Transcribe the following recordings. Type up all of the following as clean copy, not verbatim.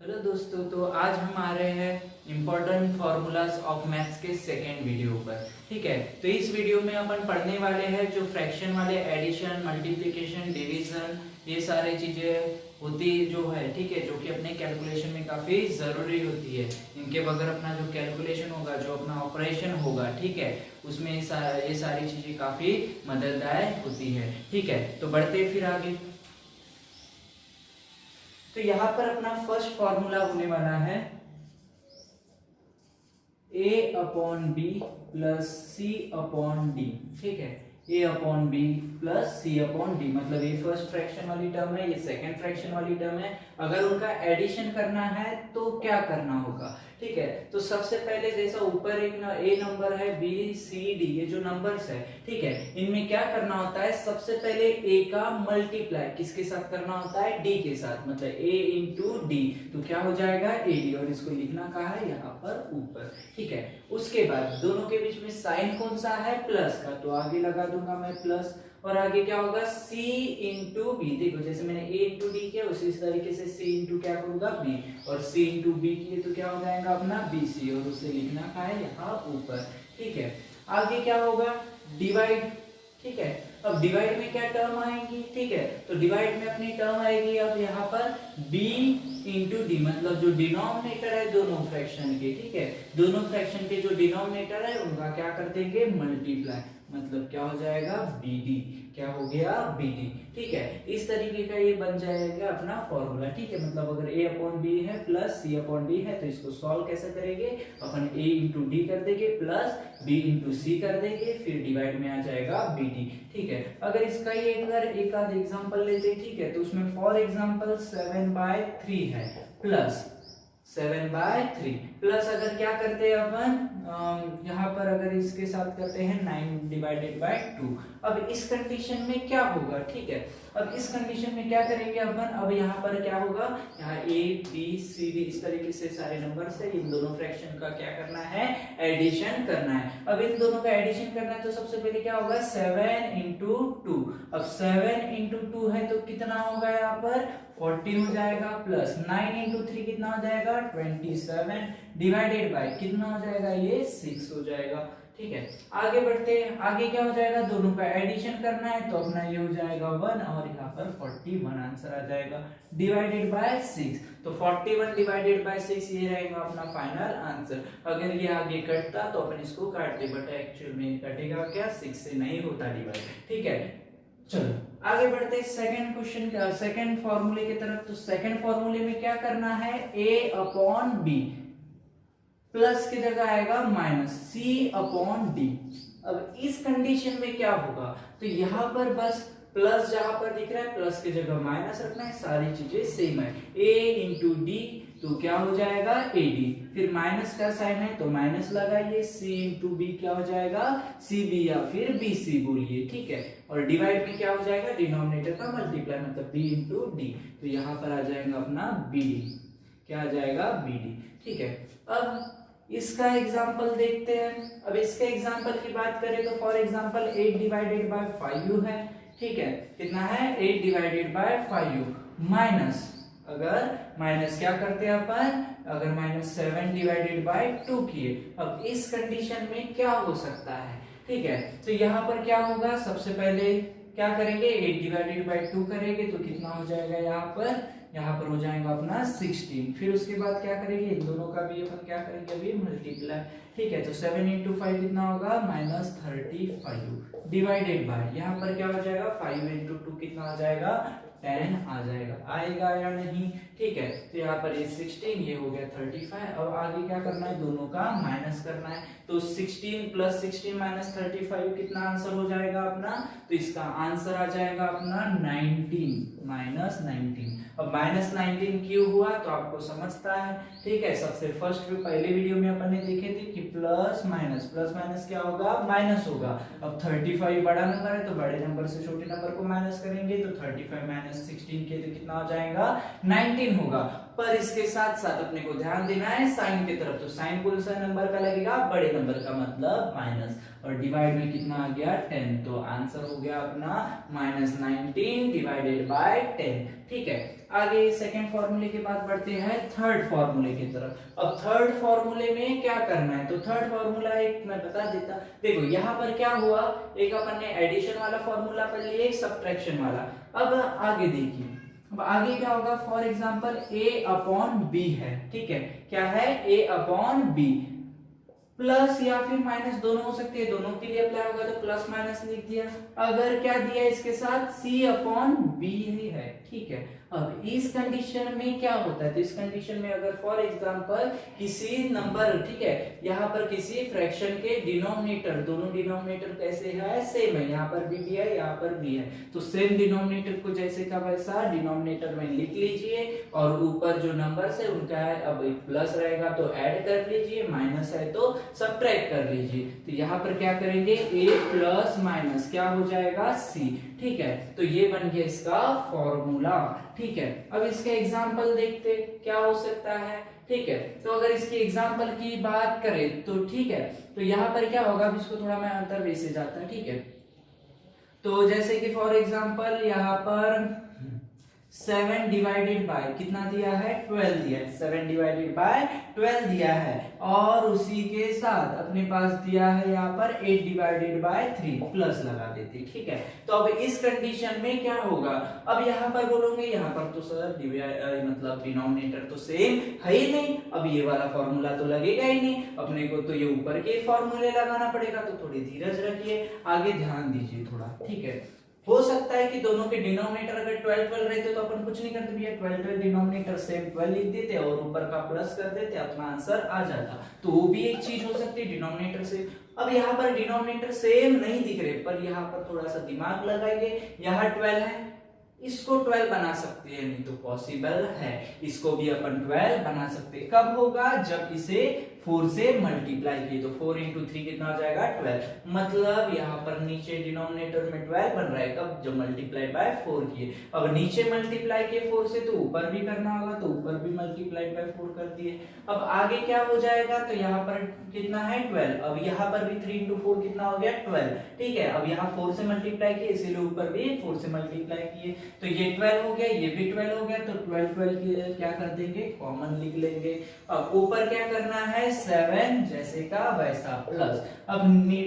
Hello दोस्तों, तो आज हम आ रहे हैं इम्पोर्टेंट फार्मूलाज ऑफ मैथ्स के सेकेंड वीडियो पर। ठीक है, तो इस वीडियो में अपन पढ़ने वाले हैं जो फ्रैक्शन वाले एडिशन, मल्टीप्लिकेशन, डिवीजन, ये सारे चीजें होती जो है, ठीक है, जो कि अपने कैलकुलेशन में काफी जरूरी होती है। इनके बगैर अपना जो कैलकुलेशन होगा, जो अपना ऑपरेशन होगा, ठीक है, उसमें ये सारी चीजें काफी मददगार होती है। ठीक है, तो बढ़ते फिर आगे। तो यहाँ पर अपना फर्स्ट फॉर्मूला होने वाला है a upon B plus C upon D. ठीक है, a upon B plus C upon D, मतलब ये फर्स्ट फ्रैक्शन वाली टर्म है, ये सेकंड फ्रैक्शन वाली टर्म है। अगर उनका एडिशन करना है तो क्या करना होगा? ठीक है, तो सबसे पहले जैसा ऊपर एक ए नंबर है, बी सी डी, ये जो नंबर्स है, ठीक है, इनमें क्या करना होता है? सबसे पहले ए का मल्टीप्लाई किसके साथ करना होता है? डी के साथ, मतलब ए इंटू डी, तो क्या हो जाएगा? ए डी, और इसको लिखना कहाँ है? यहाँ पर ऊपर। ठीक है, उसके बाद दोनों के बीच में साइन कौन सा है? प्लस का, तो आगे लगा दूंगा मैं प्लस, और आगे क्या होगा? c into B. देखो जैसे मैंने a इंटू डी किया, उसी तरीके से c इंटू क्या करूंगा? b, और c इंटू बी किए तो क्या हो जाएगा अपना? bc, और उसे लिखना का है यहाँ ऊपर। ठीक है, आगे क्या होगा? डिवाइड। ठीक है, अब डिवाइड में क्या टर्म आएगी? ठीक है, तो डिवाइड में अपनी टर्म आएगी अब यहाँ पर b इंटू डी, मतलब जो डिनोमिनेटर है दोनों फ्रैक्शन के, ठीक है, दोनों फ्रैक्शन के जो डिनोमिनेटर है उनका क्या कर देंगे? मल्टीप्लाई, मतलब क्या हो जाएगा? bd। क्या हो गया? bd। ठीक है, इस तरीके का ये बन जाएगा अपना फॉर्मूला। ठीक है, मतलब अगर a अपॉन बी है प्लस c अपॉन डी है, तो इसको सॉल्व कैसे करेंगे? अपन a इंटू डी कर देंगे प्लस b इंटू सी कर देंगे, फिर डिवाइड में आ जाएगा bd। ठीक है, अगर इसका ही एक आध एग्जांपल लेते हैं, ठीक है, तो उसमें फॉर एग्जांपल 7/3 है प्लस 7/3, प्लस अगर क्या करते हैं अपन यहाँ पर अगर इसके साथ करते हैं 9/2। अब इस कंडीशन में क्या होगा? ठीक है, अब इस कंडीशन में क्या करेंगे अपन? अब यहाँ पर क्या होगा? यहाँ a b c d इस तरीके से सारे नंबर से इन दोनों फ्रैक्शन का क्या करना है? एडिशन करना है। अब इन दोनों का एडिशन करना है, तो सबसे पहले क्या होगा? 7 इंटू 2। अब 7 इंटू 2 है तो कितना होगा यहाँ पर? 40 हो जाएगा, प्लस 9 इंटू 3 कितना हो जाएगा? 27, डिवाइडेड बाय कितना हो जाएगा? ये 6 हो जाएगा। ठीक है, आगे बढ़ते हैं। आगे क्या हो जाएगा? दोनों का एडिशन करना है, तो अपना ये हो जाएगा 1, और यहाँ पर 41 आंसर आ जाएगा, डिवाइडेड बाय 6। तो 41 डिवाइडेड बाय 6 ये रहेगा अपना फाइनल आंसर। अगर ये आगे कटता तो अपन इसको काटते, बट एक्चुअल में कटेगा क्या? 6 से नहीं होता डिवाइड। ठीक है, चलो आगे बढ़ते हैं सेकंड क्वेश्चन, सेकंड फॉर्मूले की तरफ। तो सेकंड फॉर्मूले में क्या करना है? a अपॉन बी प्लस की जगह आएगा माइनस c अपॉन डी। अब इस कंडीशन में क्या होगा? तो यहाँ पर बस प्लस जहां पर दिख रहा है प्लस की जगह माइनस रखना है, सारी चीजें सेम है। a इंटू डी, तो क्या हो जाएगा? ad, फिर माइनस का साइन है तो माइनस लगाइए, c इंटू बी क्या हो जाएगा? cb, या फिर bc बोलिए। ठीक है, और डिवाइड में क्या हो जाएगा? डिनोमिनेटर का मल्टीप्लाई, मतलब b इंटू डी, तो यहाँ पर आ जाएगा अपना bd। क्या आ जाएगा? bd। ठीक है, अब इसका एग्जाम्पल देखते हैं। अब इसके एग्जाम्पल की बात करें तो फॉर एग्जाम्पल 8 डिवाइडेड बाय 5 है। ठीक है, कितना है? 8 डिवाइडेड बाय 5 माइनस, अगर माइनस क्या करते हैं अपन? अगर माइनस 7 डिवाइडेड बाय 2 किए। अब इस कंडीशन में क्या हो सकता है? ठीक है, तो यहाँ पर क्या होगा? सबसे पहले क्या करेंगे? 8 डिवाइडेड बाय 2 करेंगे तो कितना हो जाएगा? यहाँ पर हो जाएगा अपना 16। फिर उसके बाद क्या करेंगे? इन दोनों का भी अपन क्या करेंगे? अभी मल्टीप्लाई। ठीक है, तो 7 इंटू 5 कितना होगा? -35, डिवाइडेड बाय यहाँ पर क्या हो जाएगा? 5 इंटू 2 कितना आ जाएगा? 10 आ जाएगा। आएगा या नहीं? ठीक है, तो यहाँ पर ये 16, ये हो गया 35। अब आगे क्या करना है? दोनों का माइनस करना है, तो 16 प्लस 16 माइनस 35 कितना आंसर हो जाएगा अपना? तो इसका आंसर आ जाएगा अपना 19, माइनस 19। अब माइनस 19 क्यों हुआ तो आपको समझता है। ठीक है, सबसे फर्स्ट पहले वीडियो में अपन ने देखे थे कि प्लस माइनस क्या होगा? माइनस होगा। अब 35 बड़ा नंबर है तो बड़े नंबर से छोटे नंबर को माइनस करेंगे, तो 35 माइनस -16 किए तो कितना हो जाएगा 19 होगा। पर इसके साथ साथ अपने को ध्यान देना है साइन की तरफ, तो साइन कौन सा नंबर का लगेगा, बड़े नंबर का, मतलब माइनस, और डिवाइड में कितना आ गया 10, तो आंसर हो गया अपना -19 डिवाइडेड बाय 10। ठीक है, आगे सेकंड फॉर्मूले के बाद बढ़ते हैं थर्ड फॉर्मूले की तरफ। अब थर्ड फॉर्मूले में क्या करना है, तो थर्ड फॉर्मूला एक मैं बता देता। देखो यहाँ पर क्या हुआ, एक अपन ने एडिशन वाला फॉर्मूला पढ़ लिया, एक सब्ट्रैक्शन वाला। अब आगे देखिए, अब आगे क्या होगा, for example a upon b है, ठीक है, क्या है a अपॉन b, प्लस या फिर माइनस दोनों हो सकते हैं, दोनों के लिए अप्लाई होगा तो प्लस माइनस लिख दिया। अगर क्या दिया इसके साथ c अपॉन b ही है, ठीक है। अब इस कंडीशन में क्या होता है, तो इस कंडीशन में अगर फॉर एग्जांपल किसी नंबर, ठीक है, यहाँ पर किसी फ्रैक्शन के डिनोमिनेटर, दोनों डिनोमिनेटर कैसे है, सेम है, यहाँ पर भी है, यहाँ पर भी है, तो सेम डिनोमिनेटर को जैसे का वैसा डिनोमिनेटर में लिख लीजिए, और ऊपर जो नंबर्स है उनका है, अब प्लस रहेगा तो ऐड कर लीजिए, माइनस है तो सब्ट्रैक्ट कर लीजिए। तो यहाँ पर क्या करेंगे, a प्लस माइनस क्या हो जाएगा c, ठीक है। तो ये बन गया इसका फॉर्मूला, ठीक है। अब इसके एग्जाम्पल देखते क्या हो सकता है, ठीक है। तो अगर इसके एग्जाम्पल की बात करें तो ठीक है, तो यहाँ पर क्या होगा, अब इसको थोड़ा मैं अंतर वे से जाता है, ठीक है। तो जैसे कि फॉर एग्जाम्पल यहाँ पर 7 डिवाइडेड बाय कितना दिया है, 12 दिया है, 7 डिवाइडेड बाय 12 दिया है, और उसी के साथ अपने पास दिया है यहाँ पर 8 डिवाइडेड बाय 3, प्लस लगा देते, ठीक है। तो अब इस कंडीशन में क्या होगा, अब यहाँ पर बोलोगे यहाँ पर तो सर मतलब डिनोमिनेटर तो सेम है ही नहीं, अब ये वाला फॉर्मूला तो लगेगा ही नहीं, अपने को तो ये ऊपर के फॉर्मूले लगाना पड़ेगा, तो थोड़ी धीरज रखिए, आगे ध्यान दीजिए थोड़ा, ठीक है। हो सकता है कि दोनों के डिनोमिनेटर अगर 12 12 रहते तो अपन कुछ नहीं करते भैया, 12 12 डिनोमिनेटर सेम 12 लिख देते और ऊपर का प्लस कर देते, अपना आंसर आ जाता। तो वो भी एक चीज हो सकती है, डिनोमिनेटर से। अब यहाँ पर डिनोमिनेटर सेम नहीं दिख रहे, पर यहाँ पर थोड़ा सा दिमाग लगाइए, यहाँ 12 है, इसको 12 बना सकते हैं, नहीं तो पॉसिबल है, इसको भी अपन 12 बना सकते हैं। कब होगा, जब इसे 4 से मल्टीप्लाई किए, तो 4 इंटू 3 कितना हो जाएगा 12, मतलब यहाँ पर नीचे डिनोमिनेटर में 12 बन रहा है, कब, जब मल्टीप्लाई बाय 4 किए। अब नीचे मल्टीप्लाई किए 4 से, तो ऊपर भी करना होगा, तो ऊपर भी मल्टीप्लाई बाय 4 कर दिए। अब आगे क्या हो जाएगा, तो यहाँ पर कितना है 12, अब यहाँ पर भी 3 इंटू 4 कितना हो गया 12, ठीक है। अब यहाँ 4 से मल्टीप्लाई किए, इसीलिए ऊपर भी 4 से मल्टीप्लाई किए, तो ये 12 हो गया, ये भी 12 हो गया, तो 12 12 की क्या कर देंगे, कॉमन लिख लेंगे। अब ऊपर क्या करना है, 7 जैसे का वैसा प्लस, अब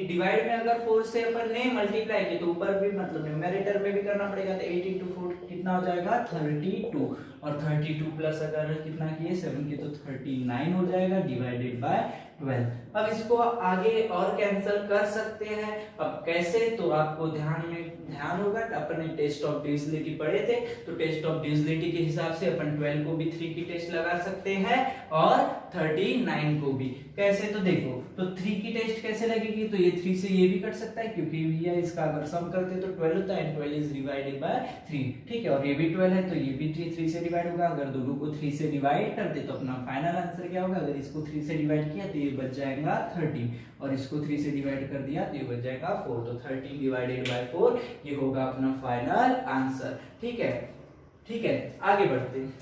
डिवाइड में अगर 4 से अपन ने मल्टीप्लाई किया, तो ऊपर भी मतलब न्यूमरेटर में भी करना पड़ेगा, तो 8 इंटू 4 कितना हो जाएगा 32, और 32 प्लस अगर कितना किए 7 की, तो 39 हो जाएगा डिवाइडेड बाय 12। अब इसको आगे और कैंसिल कर सकते हैं, अब कैसे, तो आपको ध्यान होगा, अपन ने टेस्ट ऑफ डिविजिबिलिटी पढ़े थे, तो टेस्ट ऑफ डिविजिबिलिटी के हिसाब से अपन 12 को भी 3 की टेस्ट लगा सकते हैं, और 39 को भी। कैसे, तो देखो, तो 3 की टेस्ट कैसे लगेगी, तो ये 3 से ये भी कट सकता है, क्योंकि भैया इसका अगर सम करते तो 12 होता है, 12 इज डिवाइडेड बाय 3, ठीक है, और ये भी 12 है, तो ये भी 3 से डिवाइड होगा। अगर दोनों को 3 से डिवाइड कर दे तो अपना फाइनल आंसर क्या होगा, अगर इसको 3 से डिवाइड किया तो ये बच जाएगा 13, और इसको 3 से डिवाइड कर दिया तो ये बच जाएगा 4, तो 13 डिवाइडेड बाय 4 ये होगा अपना फाइनल आंसर, ठीक है। ठीक है, आगे बढ़ते हैं,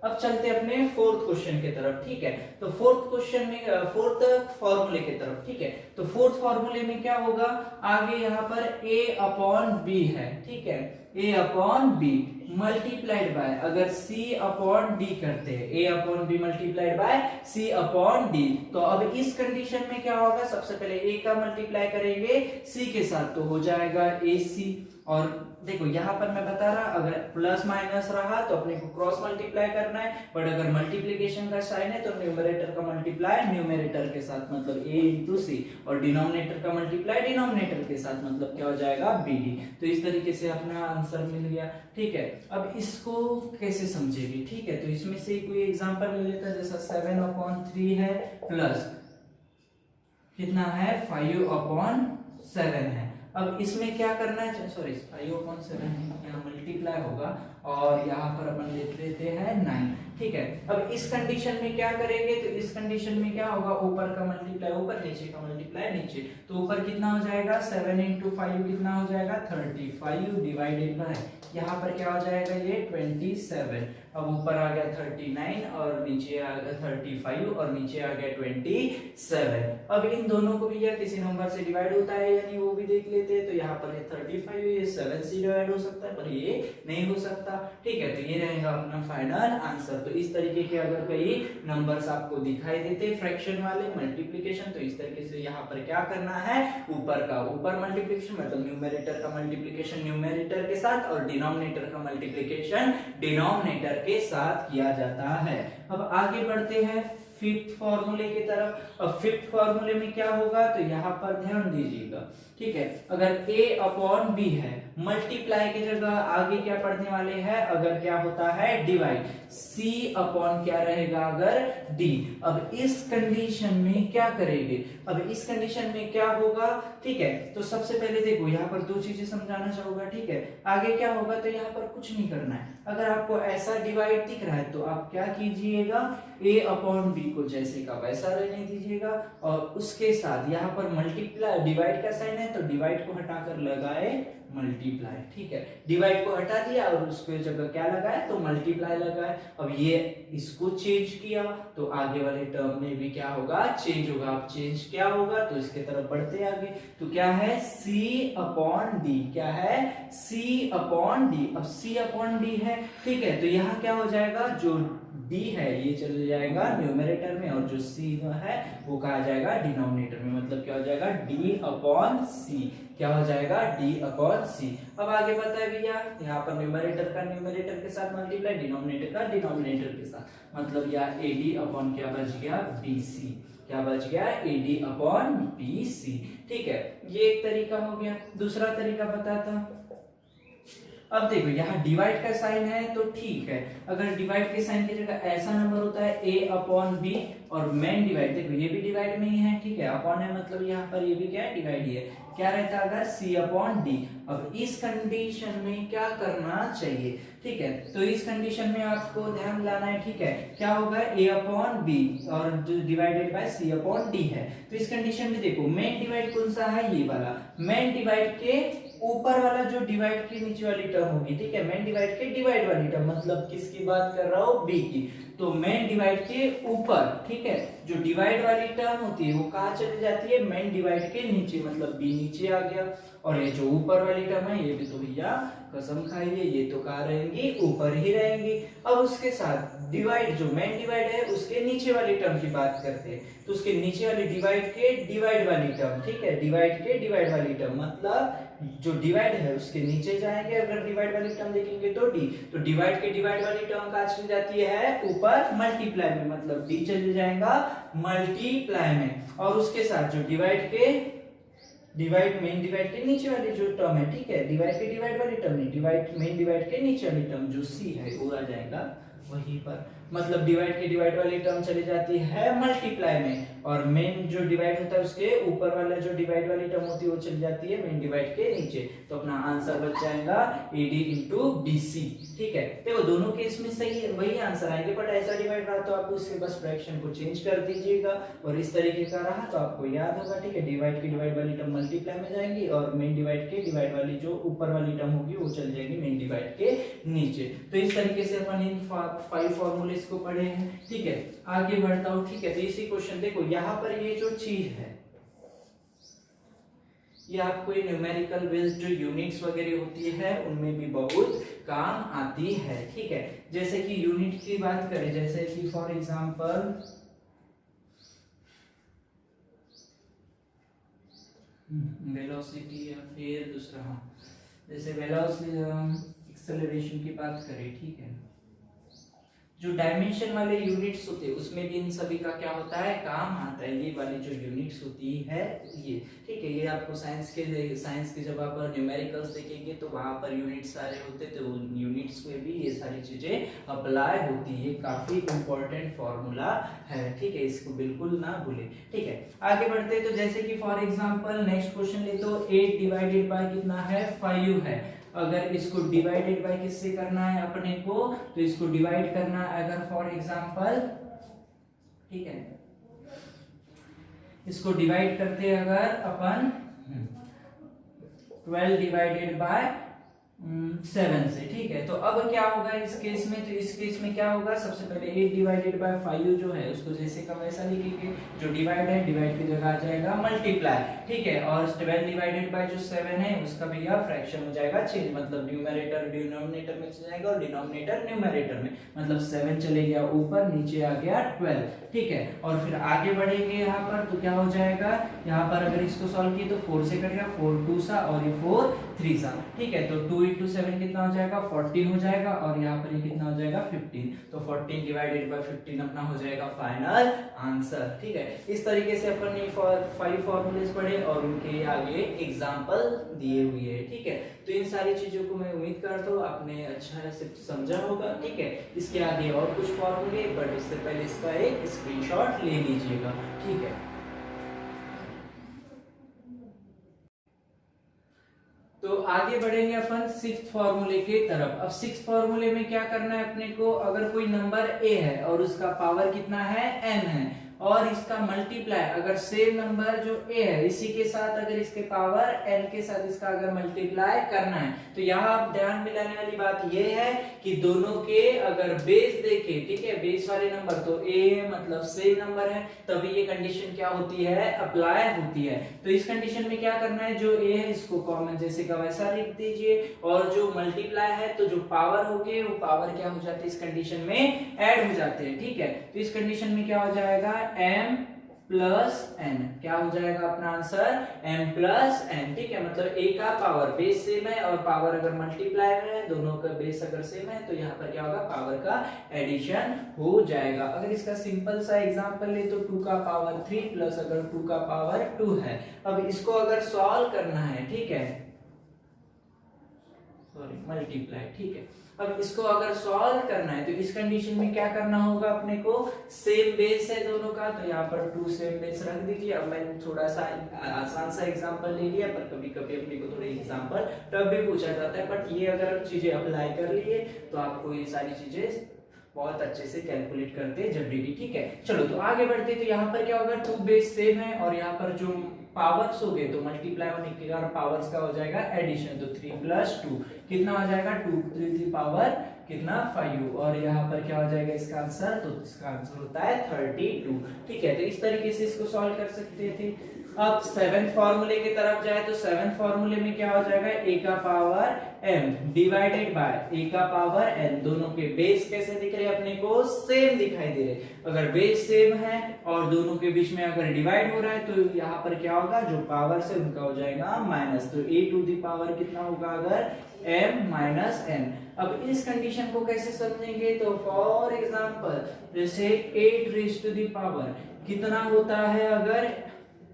अब चलते अपने फोर्थ क्वेश्चन की तरफ, ठीक है। तो फोर्थ क्वेश्चन में फोर्थ फॉर्मूले की तरफ, ठीक है। तो फोर्थ फॉर्मूले में क्या होगा, आगे यहाँ पर a अपॉन b है, ठीक है, a upon b multiplied by, अगर c अपॉन d करते हैं, a upon b multiplied by c upon d, तो अब इस कंडीशन में क्या होगा, सबसे पहले a का मल्टीप्लाई करेंगे c के साथ, तो हो जाएगा ac, और देखो यहाँ पर मैं बता रहा, अगर प्लस माइनस रहा तो अपने को क्रॉस मल्टीप्लाई करना है, बट अगर मल्टीप्लिकेशन का साइन है तो न्यूमरेटर का मल्टीप्लाई न्यूमरेटर के साथ, मतलब a इंटू सी, और डिनोमिनेटर का मल्टीप्लाई डिनोमिनेटर के साथ, मतलब क्या हो जाएगा bd। तो इस तरीके से अपना आंसर मिल गया, ठीक है। अब इसको कैसे समझेगी, ठीक है, तो इसमें से कोई एग्जांपल ले लेता, जैसा 7 अपॉन 3 है, प्लस कितना है 5 अपॉन 7 है। अब इसमें क्या करना है, सॉरी 5 अपॉन 7 है, यहाँ मल्टीप्लाई होगा, और यहाँ पर अपन लिख लेते हैं 9, ठीक है। अब इस कंडीशन में क्या करेंगे, तो इस कंडीशन में क्या होगा, ऊपर का मल्टीप्लाई ऊपर, नीचे का मल्टीप्लाई नीचे, तो ऊपर कितना हो जाएगा 7 × 5 कितना हो जाएगा 35 डिवाइडेड बाय यहाँ पर क्या हो जाएगा ये 27। अब ऊपर आ गया 39 और नीचे आ गया 35 और नीचे आ गया 27। अब इन दोनों को भी या किसी नंबर से डिवाइड होता है यानी वो भी देख लेते हैं। तो यहाँ पर ये 35 ये 7 से डिवाइड हो सकता है पर ये नहीं हो सकता, ठीक है। तो ये रहेगा अपना फाइनल आंसर। तो इस तरीके के अगर कई नंबर्स आपको दिखाई देते फ्रैक्शन वाले मल्टीप्लिकेशन, तो इस तरीके से यहाँ पर क्या करना है, ऊपर का ऊपर मल्टीप्लिकेशन मतलब न्यूमेरेटर का मल्टीप्लिकेशन न्यूमेरेटर के साथ और डिनोमिनेटर का मल्टीप्लिकेशन डिनोमिनेटर के साथ किया जाता है। अब आगे बढ़ते हैं फिफ्थ फॉर्मूले की तरफ। अब फिफ्थ फॉर्मूले में क्या होगा, तो यहाँ पर ध्यान दीजिएगा, ठीक है। अगर a/b है, मल्टीप्लाई की जगह आगे क्या पढ़ने वाले हैं, अगर क्या होता है डिवाइड, c/ क्या रहेगा अगर d। अब इस कंडीशन में क्या करेंगे, अब इस कंडीशन में क्या होगा, ठीक है। तो सबसे पहले देखो यहाँ पर दो चीजें समझाना चाहूंगा, ठीक है। आगे क्या होगा, तो यहाँ पर कुछ नहीं करना है। अगर आपको ऐसा डिवाइड दिख रहा है तो आप क्या कीजिएगा, a/b को जैसे का वैसा रहने दीजिएगा और उसके साथ यहाँ पर मल्टीप्लाई डिवाइड का साइन है तो डिवाइड को हटाकर लगाए मल्टीप्लाई, ठीक है। डिवाइड को हटा दिया और उसके जगह क्या लगाए, तो मल्टीप्लाई लगाए। अब ये इसको चेंज किया तो आगे वाले टर्म में भी क्या होगा, चेंज होगा। अब चेंज क्या होगा, तो इसके तरफ बढ़ते आगे, तो क्या है c/d, क्या है c/d। अब c/d है, ठीक है। तो यहाँ क्या हो जाएगा, जो d है ये चले जाएगा न्यूमरेटर में और जो c है वो कहा जाएगा डिनोमिनेटर में, मतलब क्या हो जाएगा d/c, क्या हो जाएगा d/c। अब आगे पता है भैया, यहाँ पर न्यूमरेटर का न्यूमरेटर के साथ मल्टीप्लाई, डिनोमिनेटर का डिनोमिनेटर के साथ, मतलब यहाँ ad/ क्या बच गया bc, क्या बच गया ad/bc, ठीक है। ये एक तरीका हो गया। दूसरा तरीका बताता, अब देखो यहाँ डिवाइड का साइन है तो ठीक है, अगर डिवाइड के साइन की जगह ऐसा नंबर होता है a/b और मेन डिवाइड, देखो ये भी डिवाइड में ही है, ठीक है, अपॉन है मतलब यहाँ पर ये भी क्या है डिवाइड ही है, क्या रहता है अगर c/d। अब इस कंडीशन में क्या करना चाहिए, ठीक है। तो इस कंडीशन में आपको ध्यान लाना है, ठीक है। क्या होगा a/b और डिवाइडेड बाय c/d है। तो इस कंडीशन में देखो मेन डिवाइड कौन सा है, ये वाला मेन डिवाइड के ऊपर वाला जो डिवाइड के नीचे वाली टर्म होगी, ठीक है। मेन डिवाइड के डिवाइड वाली टर्म, मतलब किसकी बात कर रहा हूं, b की। तो मेन डिवाइड के ऊपर, ठीक है, जो डिवाइड वाली टर्म होती है वो कहाँ चली जाती है, मेन डिवाइड के नीचे, मतलब b नीचे आ गया। और ये जो ऊपर वाली टर्म है ये भी तो भैया कसम खाइए ये तो कहाँ रहेंगी, ऊपर ही रहेंगी। अब उसके साथ डिवाइड, जो मेन डिवाइड है उसके नीचे वाली टर्म की बात करते हैं, तो उसके नीचे वाली डिवाइड के डिवाइड वाली टर्म, ठीक है, डिवाइड के डिवाइड वाली टर्म, मतलब जो डिवाइड है उसके नीचे जाएंगे, अगर डिवाइड वाली टर्म देखेंगे तो d, तो डिवाइड के डिवाइड वाली टर्म कहाँ चली जाती है, ऊपर मल्टीप्लाई में, मतलब d चले जाएगा मल्टीप्लाई में। और उसके साथ जो डिवाइड के डिवाइड मेन डिवाइड के नीचे वाली जो टर्म है, ठीक है, डिवाइड के डिवाइड वाली टर्म नहीं, डिवाइड मेन डिवाइड के नीचे वाली टर्म जो c है वो आ जाएगा वहीं पर, मतलब डिवाइड के डिवाइड वाली टर्म चली जाती है मल्टीप्लाई में और मेन जो डिवाइड होता है उसके ऊपर वाला जो डिवाइड वाली टर्म होती है वो चली जाती है मेन डिवाइड के नीचे। तो अपना आंसर बच जाएगा ad/bc, ठीक है। देखो दोनों केस में सही है, वही आंसर आएंगे, बट ऐसा डिवाइड रहा तो आप उसके बस फ्रैक्शन को चेंज कर दीजिएगा और इस तरीके का रहा तो आपको याद होगा, ठीक है। डिवाइड की डिवाइड वाली टर्म मल्टीप्लाई में जाएंगी और मेन डिवाइड के डिवाइड वाली जो ऊपर वाली टर्म होगी वो चल जाएगी मेन डिवाइड के नीचे। तो इस तरीके से अपन इन 5 फॉर्मूले को पढ़े हैं, ठीक है। आगे बढ़ता हूं, ठीक है। तो इसी क्वेश्चन देखो यहाँ पर ये जो चीज है ये आपको ये न्यूमेरिकल बेस्ड जो यूनिट्स वगैरह होती है उनमें भी बहुत काम आती है, ठीक है। जैसे कि यूनिट की बात करें, जैसे कि फॉर एग्जांपल वेलोसिटी या फिर दूसरा, जैसे वेलोसिटी एक्सेलरेशन की बात करें, ठीक है। जो डायमेंशन वाले यूनिट्स होते हैं उसमें भी इन सभी का क्या होता है, काम आता है। ये वाली जो यूनिट्स होती है ये, ठीक है, ये आपको साइंस के जब आप न्यूमेरिकल्स देखेंगे तो वहां पर यूनिट्स सारे होते हैं, तो यूनिट्स में भी ये सारी चीजें अप्लाई होती है। काफी इंपॉर्टेंट फॉर्मूला है, ठीक है, इसको बिल्कुल ना भूले, ठीक है। आगे बढ़ते हैं, तो जैसे कि फॉर एग्जाम्पल नेक्स्ट क्वेश्चन ले तो 8 डिवाइडेड बाय कितना है 5 है। अगर इसको डिवाइडेड बाय किससे करना है अपने को, तो इसको डिवाइड करना अगर फॉर एग्जांपल, ठीक है, इसको डिवाइड करते अगर अपन 12 डिवाइडेड बाय 7 से, ठीक है। तो अब क्या होगा इस केस में, तो इस केस में क्या होगा, सबसे पहले 8 डिवाइडेड बाय 5 जो है उसको जैसे का वैसा लिखेंगे, जो डिवाइड है डिवाइड की जगह आ जाएगा मल्टीप्लाई, ठीक है। और 12 डिवाइडेड बाय जो 7 है उसका भैया फ्रैक्शन हो जाएगा चेंज, मतलब न्यूमरेटर डिनोमिनेटर में चला जाएगा और डिनोमिनेटर न्यूमरेटर में, मतलब 7 चले गया ऊपर, नीचे आ गया 12, ठीक है। और फिर आगे बढ़ेंगे यहाँ पर, तो क्या हो जाएगा, यहाँ पर अगर इसको सॉल्व किए तो 4 से कटेगा, 4 2 सा और ये 4 3 सा, ठीक है। तो 2 into 7 कितना हो जाएगा, 14 हो जाएगा, और यहाँ पर ये कितना हो जाएगा 15, तो 14 डिवाइडेड बाय 15 अपना हो जाएगा फाइनल आंसर, ठीक है। इस तरीके से अपन ने 5 फॉर्मूलेस पढ़े और उनके आगे एग्जांपल दिए हुए हैं, ठीक है। तो इन सारी चीजों को मैं उम्मीद करता हूँ आपने अच्छा से समझा होगा, ठीक है। इसके आगे और कुछ फॉर्मूले, बट इससे पहले इसका एक स्क्रीनशॉट ले लीजिएगा, ठीक है। तो आगे बढ़ेंगे अपन 6th फॉर्मूले के तरफ। अब 6th फॉर्मूले में क्या करना है अपने को, अगर कोई नंबर a है और उसका पावर कितना है n है, और इसका मल्टीप्लाई अगर सेम नंबर जो a है इसी के साथ अगर इसके पावर n के साथ इसका अगर मल्टीप्लाई करना है, तो यहाँ आप ध्यान में लाने वाली बात ये है कि दोनों के अगर बेस देखे, ठीक है, बेस वाले नंबर तो a है मतलब सेम नंबर है, तभी ये कंडीशन क्या होती है, अप्लाई होती है। तो इस कंडीशन में क्या करना है, जो a है इसको कॉमन जैसे का वैसा लिख दीजिए, और जो मल्टीप्लाई है तो जो पावर हो गए वो पावर क्या हो जाते हैं इस कंडीशन में ऐड हो जाते हैं, ठीक है। तो इस कंडीशन में क्या हो जाएगा, m प्लस n, क्या हो जाएगा अपना आंसर, m प्लस n, ठीक है। मतलब a का पावर बेस सेम है और पावर अगर मल्टीप्लाई है, दोनों का बेस अगर सेम है, तो यहाँ पर क्या होगा, पावर का एडिशन हो जाएगा। अगर इसका सिंपल सा एग्जांपल ले तो 2 का पावर 3 प्लस अगर 2 का पावर 2 है। अब इसको अगर सॉल्व करना है, ठीक है, सॉरी मल्टीप्लाई, ठीक है। अब इसको अगर सॉल्व करना है तो इस कंडीशन में क्या करना होगा अपने को, सेम बेस है दोनों का, तो यहाँ पर 2 सेम बेस रख दीजिए। अब मैंने थोड़ा सा आसान सा एग्जांपल ले लिया, पर कभी कभी अपने को थोड़े एग्जांपल तब भी पूछा जाता है, बट ये अगर चीजें अप्लाई कर लिए तो आपको ये सारी चीजें बहुत अच्छे से कैलकुलेट करते जनरली, ठीक है। चलो तो आगे बढ़ते, तो यहाँ पर क्या होगा, 2 बेस सेम है और यहाँ पर जो पावर्स हो गए तो मल्टीप्लाई होने के कारण पावर्स का हो जाएगा एडिशन, तो 3 प्लस 2 कितना हो जाएगा, 2 3 पावर कितना 5, और यहाँ पर क्या हो जाएगा इसका आंसर, तो इसका आंसर होता है 32, ठीक है। तो इस तरीके से इसको सॉल्व कर सकते थे। अब 7th फॉर्मूले की तरफ जाए तो 7th फॉर्मूले में क्या हो जाएगा, a का power m divided by a का पावर n, दोनों के बेस कैसे दिख रहे हैं अपने को, सेम दिखाई दे रहे। अगर बेस सेम है और दोनों के बीच में अगर डिवाइड हो रहा है तो यहाँ पर क्या होगा, जो पावर से उनका हो जाएगा माइनस, तो a टू द पावर कितना होगा अगर m माइनस n। अब इस कंडीशन को कैसे समझेंगे, तो फॉर एग्जांपल जैसे 8 रेज़ टू द पावर कितना होता है, अगर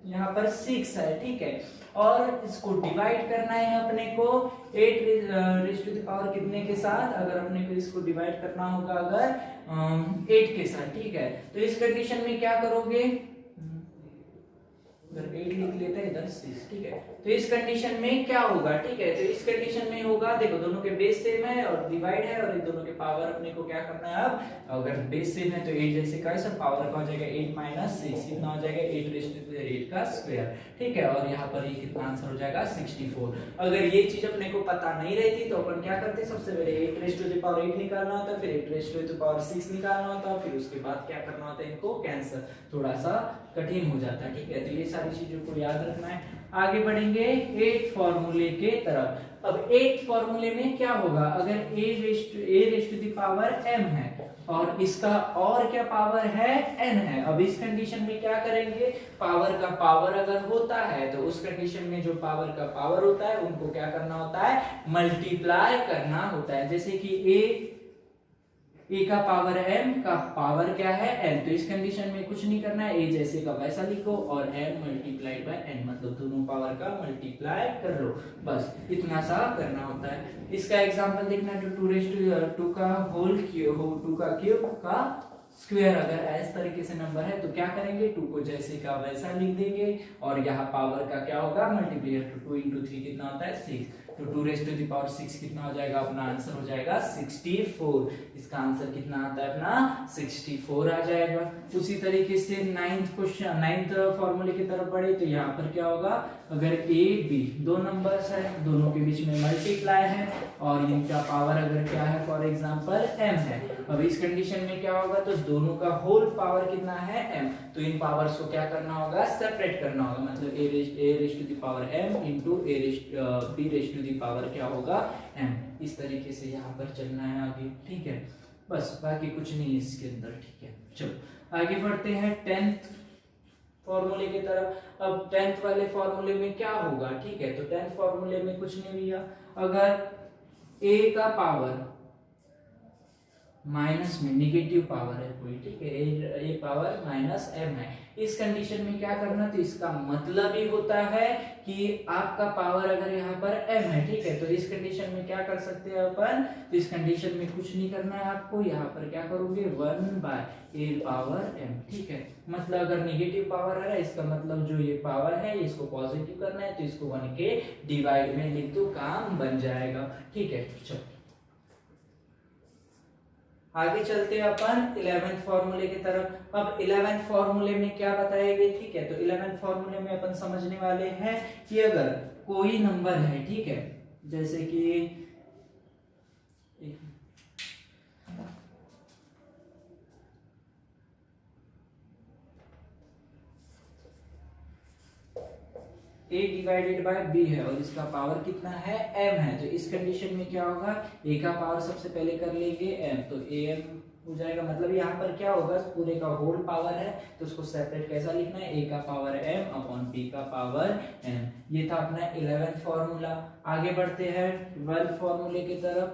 यहाँ पर 6 है, ठीक है, और इसको डिवाइड करना है अपने को 8 रेज़ टू द पावर कितने के साथ, अगर अपने को इसको डिवाइड करना होगा अगर 8 के साथ, ठीक है। तो इस कंडीशन में क्या करोगे, इधर 8 लिख लेते हैं, इधर 6, ठीक है। तो इस कंडीशन में क्या होगा, ठीक है, तो इस कंडीशन में होगा, देखो दोनों के बेस सेम है और डिवाइड है, और इन दोनों के पावर अपने को क्या करना है, अब अगर बेस सेम है तो 8 जैसे का सब पावर का हो जाएगा 8 माइनस 6, कितना हो जाएगा 8 रेज़ टू द 8 का स्क्वायर, ठीक है। और यहाँ पर ये कितना आंसर हो जाएगा 64। अगर ये चीज अपने को पता नहीं रहती तो अपन क्या करते, सबसे पहले 8 रेज़ टू द पावर 8 निकालना होता है, फिर 8 रेज़ टू द पावर 6 निकालना होता है, फिर उसके बाद क्या करना होता है, इनको कैंसिल, थोड़ा सा कठिन हो जाता है, ठीक है। तो ये सारी चीजों को याद रखना है। आगे बढ़ेंगे 8th फॉर्मूले के तरफ। अब 8th फॉर्मूले में क्या होगा, अगर a raise to the power m है और इसका और क्या पावर है n है। अब इस कंडीशन में क्या करेंगे, पावर का पावर अगर होता है तो उस कंडीशन में जो पावर का पावर होता है उनको क्या करना होता है, मल्टीप्लाई करना होता है। जैसे कि a का पावर m का पावर क्या है n, तो इस कंडीशन में कुछ नहीं करना है, a जैसे का वैसा लिखो और m मल्टीप्लाइड बाय n, मतलब दोनों पावर का मल्टीप्लाई कर लो, बस इतना सा करना होता है। इसका एग्जांपल देखना, जो 2 रेज़ टू 2 का होल क्यूब हो, 2 का क्यूब का स्क्वायर अगर इस तरीके से नंबर है तो क्या करेंगे, 2 को जैसे का वैसा लिख देंगे, और यहाँ पावर का क्या होगा मल्टीप्लाई, 2 into 3 कितना होता है 6, तो 2 रेज टू द पावर 6 कितना हो जाएगा, अपना आंसर हो जाएगा 64। इसका आंसर कितना आता है अपना 64 आ जाएगा। उसी तरीके से नाइन्थ फॉर्मूले की तरफ बढ़े तो यहाँ पर क्या होगा, अगर ए बी दो नंबर्स है, दोनों के बीच में मल्टीप्लाई है और इनका पावर अगर क्या है, फॉर एग्जांपल m है। अब इस कंडीशन में क्या होगा, तो दोनों का होल पावर कितना है m, तो इन पावर्स को क्या करना होगा, सेपरेट करना होगा। मतलब a raise to the power m into b raise to the power क्या होगा m। इस तरीके से यहाँ पर चलना है आगे, ठीक है, बस बाकी कुछ नहीं है इसके अंदर, ठीक है। चलो आगे बढ़ते हैं 10th फॉर्मूले की तरफ। अब 10th वाले फॉर्मूले में क्या होगा, ठीक है, तो 10th फॉर्मूले में कुछ नहीं भैया, अगर a का पावर माइनस में निगेटिव पावर है कोई, ठीक है, a पावर माइनस m है, इस कंडीशन में क्या करना, तो इसका मतलब ही होता है कि आपका पावर अगर यहाँ पर m है, ठीक है, तो इस कंडीशन में क्या कर सकते हैं अपन, तो इस कंडीशन में कुछ नहीं करना है आपको, यहाँ पर क्या करोगे 1/a पावर m, ठीक है। मतलब अगर निगेटिव पावर है, इसका मतलब जो ये पावर है इसको पॉजिटिव करना है, तो इसको 1 के डिवाइड में लिख दो, काम बन जाएगा, ठीक है। चलो आगे चलते हैं अपन 11th फॉर्मूले की तरफ। अब 11th फॉर्मूले में क्या बताया गया, ठीक है, तो 11th फॉर्मूले में अपन समझने वाले हैं कि अगर कोई नंबर है, ठीक है, जैसे कि a डिवाइडेड बाय b है और इसका पावर कितना है m है, तो इस कंडीशन में क्या होगा, a का पावर सबसे पहले कर लेंगे m, तो am हो जाएगा। मतलब यहाँ पर क्या होगा, पूरे का होल पावर है तो उसको सेपरेट कैसा लिखना है, a का पावर m अपॉन b का पावर m। ये था अपना 11th फॉर्मूला। आगे बढ़ते हैं 12th फॉर्मूले की तरफ।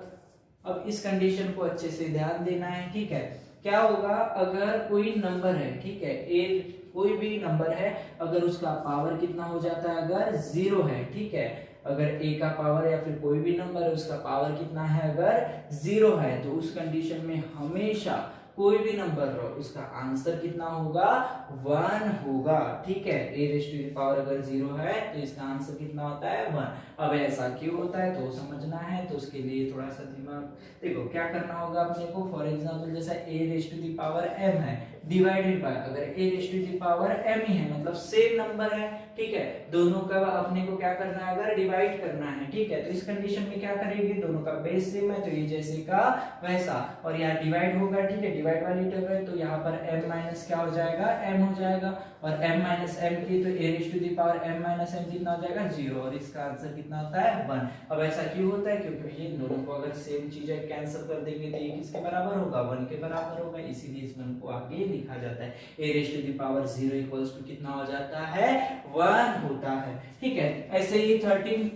अब इस कंडीशन को अच्छे से ध्यान देना है, ठीक है। क्या होगा, अगर कोई नंबर है, ठीक है, a कोई भी नंबर है, अगर उसका पावर कितना हो जाता है, अगर 0 है, ठीक है, अगर a का पावर या फिर कोई भी नंबर है उसका पावर कितना है, अगर 0 है, तो उस कंडीशन में हमेशा कोई भी नंबर हो उसका आंसर कितना होगा, 1 होगा, ठीक है। a raise to the power अगर 0 है तो इसका आंसर कितना होता है, 1। अब ऐसा क्यों होता है तो समझना है, तो उसके लिए थोड़ा सा दिमाग देखो क्या करना होगा अपने को। फॉर एग्जांपल जैसा a raise to the power m है डिवाइडेड बाय, अगर a raise to the power m ही है मतलब सेम नंबर है, ठीक है, दोनों का अपने को क्या करना है, अगर डिवाइड करना है, ठीक है, तो इस कंडीशन में क्या करेंगे, दोनों का बेस सेम है तो ये जैसे का वैसा, और यहाँ डिवाइड होगा, ठीक है, डिवाइड वाली टर्म है तो यहाँ पर m माइनस क्या हो जाएगा, m हो जाएगा, और m माइनस m की तो a raise to the power m minus m कितना हो जाएगा, 0, और इसका आंसर कितना होता है, 1। अब ऐसा क्यों होता है, क्योंकि ये दोनों को अगर सेम चीज है कैंसिल कर देंगे तो ये किसके बराबर होगा, 1 के बराबर होगा, इसीलिए इस 1 को आगे लिखा जाता है। a raise to the power 0 equals to कितना हो जाता है, 1 होता है, ठीक है। ऐसे ही 13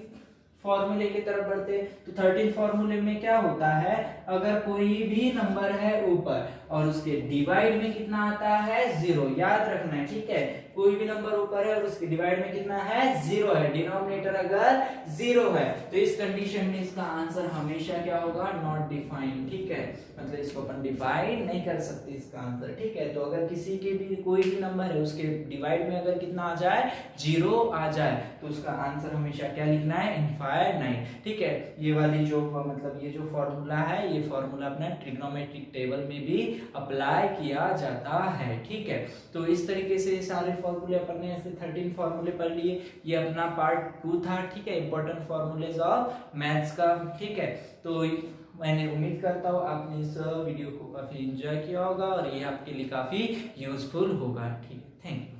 फॉर्मूले की तरफ बढ़ते तो 13 फॉर्मूले में क्या होता है, अगर कोई भी नंबर है ऊपर और उसके डिवाइड में कितना आता है, 0, याद रखना है, ठीक है, कोई भी नंबर ऊपर है और उसके डिवाइड में कितना है, 0 है, डिनोमिनेटर अगर 0 है तो इस कंडीशन में इसका आंसर हमेशा क्या होगा, नॉट डिफाइंड, ठीक है, मतलब इसको अपन डिवाइड नहीं कर सकते इसका आंसर, ठीक है। तो अगर किसी के भी कोई भी नंबर है उसके डिवाइड में अगर कितना आ जाए, 0 आ जाए, तो उसका आंसर हमेशा क्या लिखना है, इनफाइनाइट, ठीक है। ये वाली जो मतलब ये जो फॉर्मूला है, ये फॉर्मूला अपना ट्रिग्नोमेट्रिक टेबल में भी अप्लाई किया जाता है, ठीक है। तो इस तरीके से सारे फॉर्मूले अपन ने ऐसे 13 फॉर्मूले पढ़ लिए। ये अपना पार्ट 2 था, ठीक है, इंपॉर्टेंट फॉर्मूलेज ऑफ मैथ्स का, ठीक है। तो मैंने उम्मीद करता हूँ आपने इस वीडियो को काफी एंजॉय किया होगा और ये आपके लिए काफी यूजफुल होगा, ठीक है। Thank you.